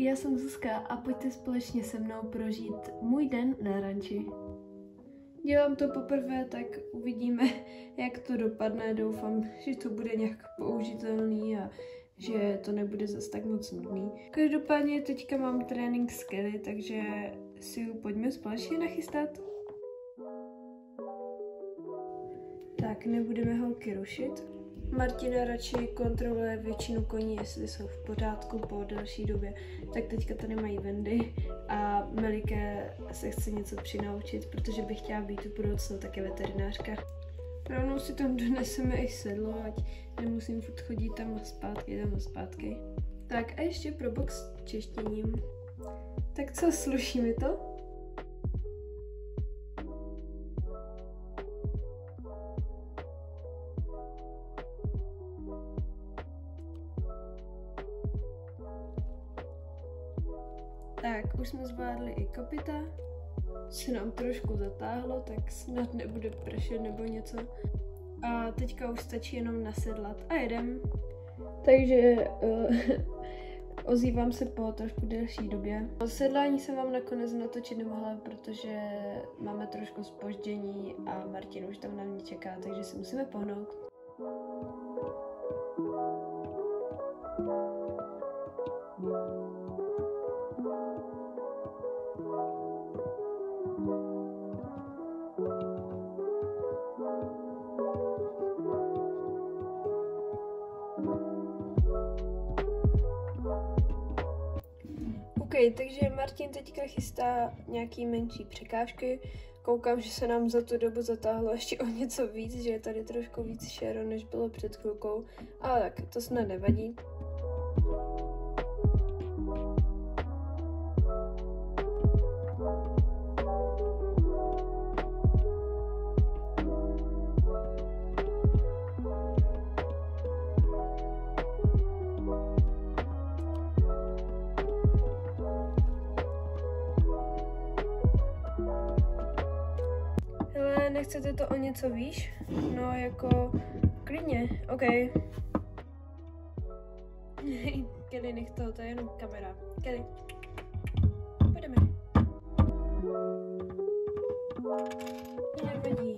já jsem Zuzka a pojďte společně se mnou prožít můj den na ranči. Dělám to poprvé, tak uvidíme, jak to dopadne. Doufám, že to bude nějak použitelný a že to nebude zase tak moc nudný. Každopádně teďka mám trénink s Kelly, takže si ho pojďme společně nachystat. Tak, nebudeme holky rušit. Martina radši kontroluje většinu koní, jestli jsou v pořádku po delší době, tak teďka tady mají Wendy a Melike se chce něco přinaučit, protože by chtěla být v budoucnu také veterinářka. Rovnou si tam doneseme i sedlo, ať nemusím furt chodit tam a zpátky. Tak a ještě pro box s češtěním. Tak co, sluší mi to? Tak, už jsme zvládli i kopyta. Se nám trošku zatáhlo, tak snad nebude pršet nebo něco. A teďka už stačí jenom nasedlat a jedem. Takže ozývám se po trošku delší době. Sedlání jsem vám nakonec natočit nemohla, protože máme trošku zpoždění a Martin už tam na mě čeká, takže si musíme pohnout. Takže Martin teďka chystá nějaký menší překážky. Koukám, že se nám za tu dobu zatáhlo ještě o něco víc, že je tady trošku víc šero, než bylo před chvilkou, ale tak to snad nevadí. Nechcete to o něco výš? No jako klidně, OK. Kelly, nech to je jenom kamera. Kelly, půjdeme. Nevadí.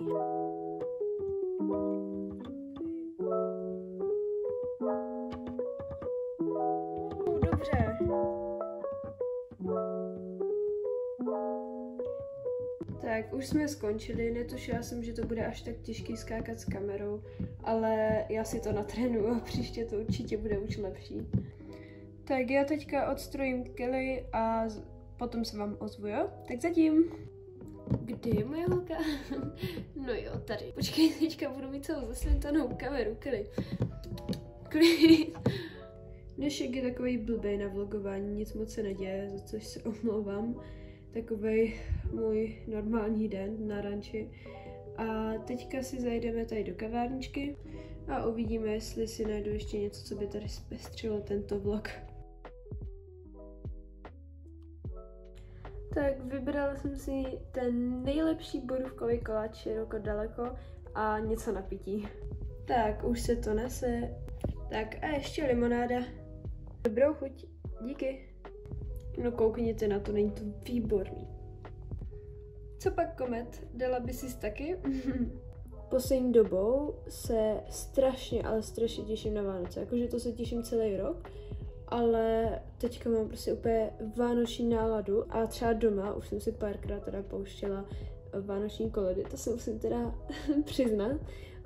Dobře. Tak, už jsme skončili, netušila jsem, že to bude až tak těžký skákat s kamerou, ale já si to natrénuju a příště to určitě bude už lepší. Tak já teďka odstrojím Kelly a potom se vám ozvu, jo? Tak zatím. Kde je moje holka? No jo, tady. Počkej, teďka budu mít celou zasvětanou kameru, Kelly. Klid. Dnešek je takový blbej na vlogování, nic moc se neděje, za což se omlouvám. Takovej můj normální den na ranči. A teďka si zajdeme tady do kavárničky a uvidíme, jestli si najdu ještě něco, co by tady zpestřilo tento vlog. Tak vybrala jsem si ten nejlepší borůvkový koláč široko daleko a něco na pití. Tak, už se to nese. Tak a ještě limonáda. Dobrou chuť, díky. No koukněte na to, není to výborný. Co pak Komet? Dala by si taky? Poslední dobou se strašně, ale strašně těším na Vánoce. Jakože to se těším celý rok, ale teďka mám prostě úplně vánoční náladu a třeba doma už jsem si párkrát teda pouštěla vánoční koledy, to se musím teda přiznat,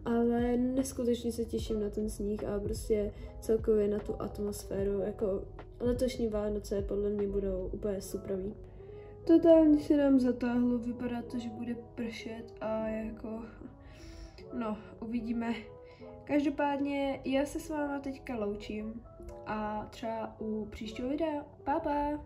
ale neskutečně se těším na ten sníh a prostě celkově na tu atmosféru, jako letošní Vánoce podle mě budou úplně superový. Totálně se nám zatáhlo, vypadá to, že bude pršet a jako, no, uvidíme. Každopádně já se s váma teďka loučím a třeba u příštího videa. Pa, pa!